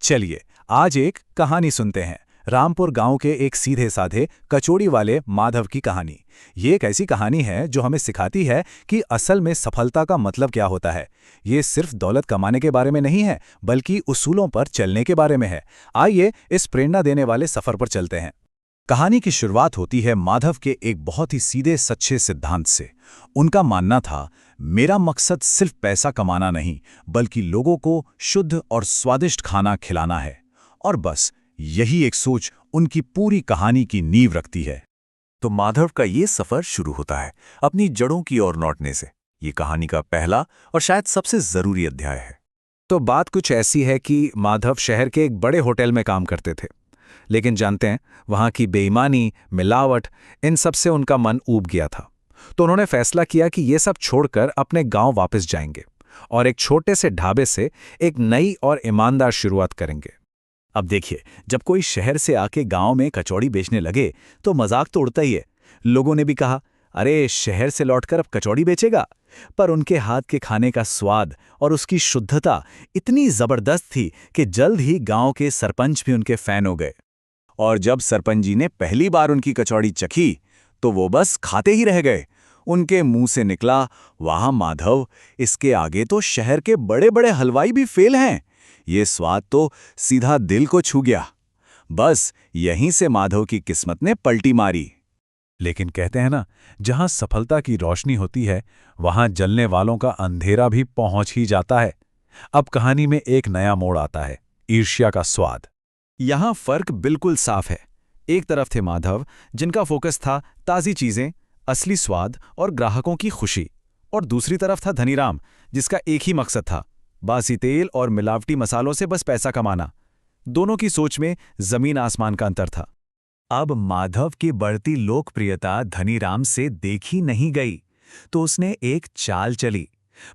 चलिए आज एक कहानी सुनते हैं। रामपुर गांव के एक सीधे साधे कचौड़ी वाले माधव की कहानी। ये एक ऐसी कहानी है जो हमें सिखाती है कि असल में सफलता का मतलब क्या होता है। ये सिर्फ दौलत कमाने के बारे में नहीं है, बल्कि उसूलों पर चलने के बारे में है। आइए इस प्रेरणा देने वाले सफर पर चलते हैं। कहानी की शुरुआत होती है माधव के एक बहुत ही सीधे सच्चे सिद्धांत से। उनका मानना था, मेरा मकसद सिर्फ पैसा कमाना नहीं, बल्कि लोगों को शुद्ध और स्वादिष्ट खाना खिलाना है। और बस यही एक सोच उनकी पूरी कहानी की नींव रखती है। तो माधव का ये सफर शुरू होता है अपनी जड़ों की ओर लौटने से। ये कहानी का पहला और शायद सबसे जरूरी अध्याय है। तो बात कुछ ऐसी है कि माधव शहर के एक बड़े होटल में काम करते थे, लेकिन जानते हैं, वहां की बेईमानी, मिलावट, इन सब से उनका मन ऊब गया था। तो उन्होंने फैसला किया कि ये सब छोड़कर अपने गांव वापस जाएंगे और एक छोटे से ढाबे से एक नई और ईमानदार शुरुआत करेंगे। अब देखिए, जब कोई शहर से आके गांव में कचौड़ी बेचने लगे तो मजाक तो उड़ता ही है। लोगों ने भी कहा, अरे शहर से लौटकर अब कचौड़ी बेचेगा। पर उनके हाथ के खाने का स्वाद और उसकी शुद्धता इतनी जबरदस्त थी कि जल्द ही गांव के सरपंच भी उनके फैन हो गए। और जब सरपंच जी ने पहली बार उनकी कचौड़ी चखी तो वो बस खाते ही रह गए। उनके मुंह से निकला, वाह माधव, इसके आगे तो शहर के बड़े बड़े हलवाई भी फेल हैं। ये स्वाद तो सीधा दिल को छू गया। बस यहीं से माधव की किस्मत ने पलटी मारी। लेकिन कहते हैं ना, जहां सफलता की रोशनी होती है वहां जलने वालों का अंधेरा भी पहुंच ही जाता है। अब कहानी में एक नया मोड़ आता है, ईर्ष्या का स्वाद। यहां फर्क बिल्कुल साफ है। एक तरफ थे माधव, जिनका फोकस था ताज़ी चीजें, असली स्वाद और ग्राहकों की खुशी, और दूसरी तरफ था धनीराम, जिसका एक ही मकसद था, बासी तेल और मिलावटी मसालों से बस पैसा कमाना। दोनों की सोच में जमीन आसमान का अंतर था। अब माधव की बढ़ती लोकप्रियता धनीराम से देखी नहीं गई, तो उसने एक चाल चली।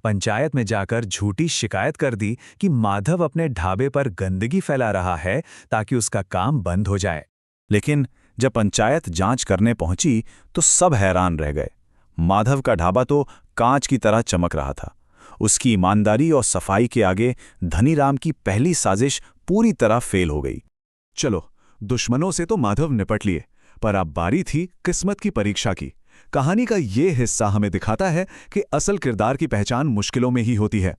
पंचायत में जाकर झूठी शिकायत कर दी कि माधव अपने ढाबे पर गंदगी फैला रहा है ताकि उसका काम बंद हो जाए। लेकिन जब पंचायत जांच करने पहुंची तो सब हैरान रह गए। माधव का ढाबा तो कांच की तरह चमक रहा था। उसकी ईमानदारी और सफाई के आगे धनीराम की पहली साजिश पूरी तरह फेल हो गई। चलो, दुश्मनों से तो माधव निपट लिए, पर अब बारी थी किस्मत की परीक्षा की। कहानी का ये हिस्सा हमें दिखाता है कि असल किरदार की पहचान मुश्किलों में ही होती है।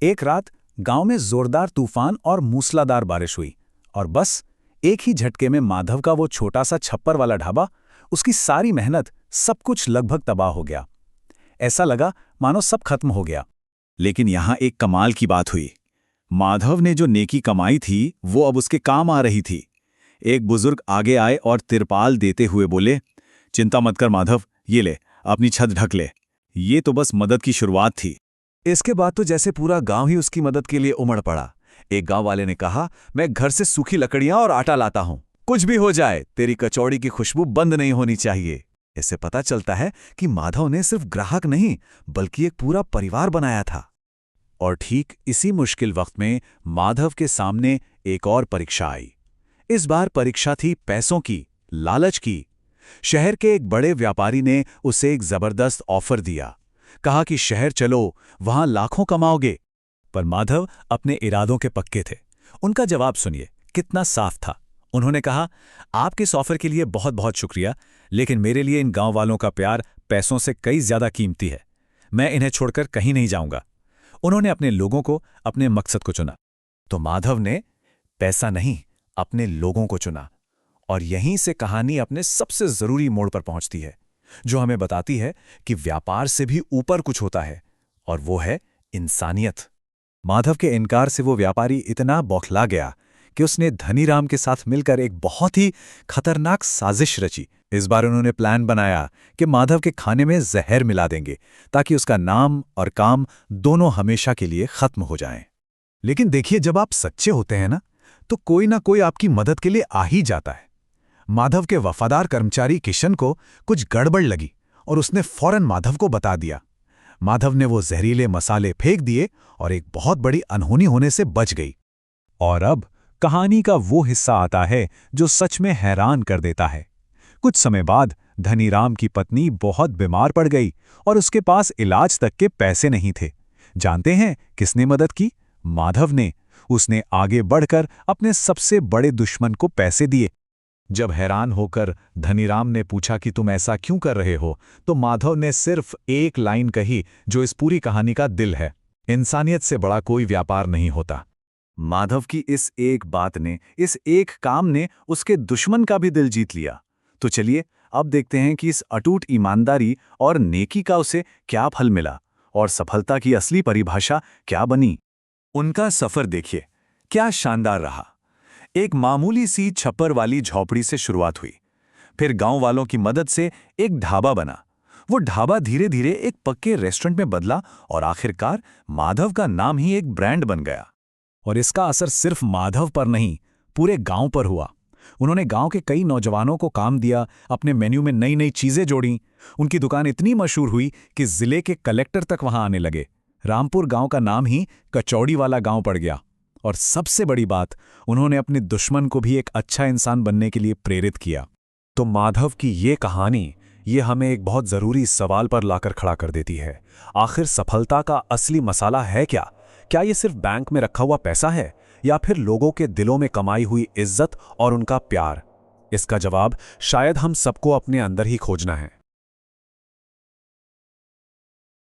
एक रात गांव में जोरदार तूफान और मूसलाधार बारिश हुई, और बस एक ही झटके में माधव का वो छोटा सा छप्पर वाला ढाबा, उसकी सारी मेहनत, सब कुछ लगभग तबाह हो गया। ऐसा लगा मानो सब खत्म हो गया। लेकिन यहां एक कमाल की बात हुई। माधव ने जो नेकी कमाई थी वो अब उसके काम आ रही थी। एक बुजुर्ग आगे आए और तिरपाल देते हुए बोले, चिंता मत कर माधव, ये ले, अपनी छत ढक ले। ये तो बस मदद की शुरुआत थी। इसके बाद तो जैसे पूरा गांव ही उसकी मदद के लिए उमड़ पड़ा। एक गांव वाले ने कहा, मैं घर से सूखी लकड़ियां और आटा लाता हूं, कुछ भी हो जाए तेरी कचौड़ी की खुशबू बंद नहीं होनी चाहिए। इससे पता चलता है कि माधव ने सिर्फ ग्राहक नहीं, बल्कि एक पूरा परिवार बनाया था। और ठीक इसी मुश्किल वक्त में माधव के सामने एक और परीक्षा आई। इस बार परीक्षा थी पैसों की, लालच की। शहर के एक बड़े व्यापारी ने उसे एक जबरदस्त ऑफर दिया। कहा कि शहर चलो, वहां लाखों कमाओगे। पर माधव अपने इरादों के पक्के थे। उनका जवाब सुनिए, कितना साफ था। उन्होंने कहा, आपके इस ऑफर के लिए बहुत बहुत शुक्रिया, लेकिन मेरे लिए इन गांव वालों का प्यार पैसों से कई ज्यादा कीमती है। मैं इन्हें छोड़कर कहीं नहीं जाऊंगा। उन्होंने अपने लोगों को, अपने मकसद को चुना। तो माधव ने पैसा नहीं, अपने लोगों को चुना। और यहीं से कहानी अपने सबसे जरूरी मोड़ पर पहुंचती है, जो हमें बताती है कि व्यापार से भी ऊपर कुछ होता है, और वो है इंसानियत। माधव के इनकार से वो व्यापारी इतना बौखला गया कि उसने धनीराम के साथ मिलकर एक बहुत ही खतरनाक साजिश रची। इस बार उन्होंने प्लान बनाया कि माधव के खाने में जहर मिला देंगे, ताकि उसका नाम और काम दोनों हमेशा के लिए खत्म हो जाएं। लेकिन देखिए, जब आप सच्चे होते हैं ना, तो कोई ना कोई आपकी मदद के लिए आ ही जाता है। माधव के वफादार कर्मचारी किशन को कुछ गड़बड़ लगी और उसने फौरन माधव को बता दिया। माधव ने वो जहरीले मसाले फेंक दिए और एक बहुत बड़ी अनहोनी होने से बच गई। और अब कहानी का वो हिस्सा आता है जो सच में हैरान कर देता है। कुछ समय बाद धनीराम की पत्नी बहुत बीमार पड़ गई और उसके पास इलाज तक के पैसे नहीं थे। जानते हैं किसने मदद की? माधव ने। उसने आगे बढ़कर अपने सबसे बड़े दुश्मन को पैसे दिए। जब हैरान होकर धनीराम ने पूछा कि तुम ऐसा क्यों कर रहे हो, तो माधव ने सिर्फ एक लाइन कही जो इस पूरी कहानी का दिल है, इंसानियत से बड़ा कोई व्यापार नहीं होता। माधव की इस एक बात ने, इस एक काम ने उसके दुश्मन का भी दिल जीत लिया। तो चलिए अब देखते हैं कि इस अटूट ईमानदारी और नेकी का उसे क्या फल मिला और सफलता की असली परिभाषा क्या बनी। उनका सफर देखिए, क्या शानदार रहा। एक मामूली सी छप्पर वाली झोपड़ी से शुरुआत हुई, फिर गांव वालों की मदद से एक ढाबा बना, वो ढाबा धीरे धीरे एक पक्के रेस्टोरेंट में बदला और आखिरकार माधव का नाम ही एक ब्रांड बन गया। और इसका असर सिर्फ माधव पर नहीं, पूरे गांव पर हुआ। उन्होंने गांव के कई नौजवानों को काम दिया, अपने मेन्यू में नई नई चीजें जोड़ी। उनकी दुकान इतनी मशहूर हुई कि जिले के कलेक्टर तक वहां आने लगे। रामपुर गांव का नाम ही कचौड़ी वाला गांव पड़ गया। और सबसे बड़ी बात, उन्होंने अपने दुश्मन को भी एक अच्छा इंसान बनने के लिए प्रेरित किया। तो माधव की ये कहानी, ये हमें एक बहुत जरूरी सवाल पर लाकर खड़ा कर देती है। आखिर सफलता का असली मसाला है क्या? क्या ये सिर्फ बैंक में रखा हुआ पैसा है, या फिर लोगों के दिलों में कमाई हुई इज्जत और उनका प्यार? इसका जवाब शायद हम सबको अपने अंदर ही खोजना है।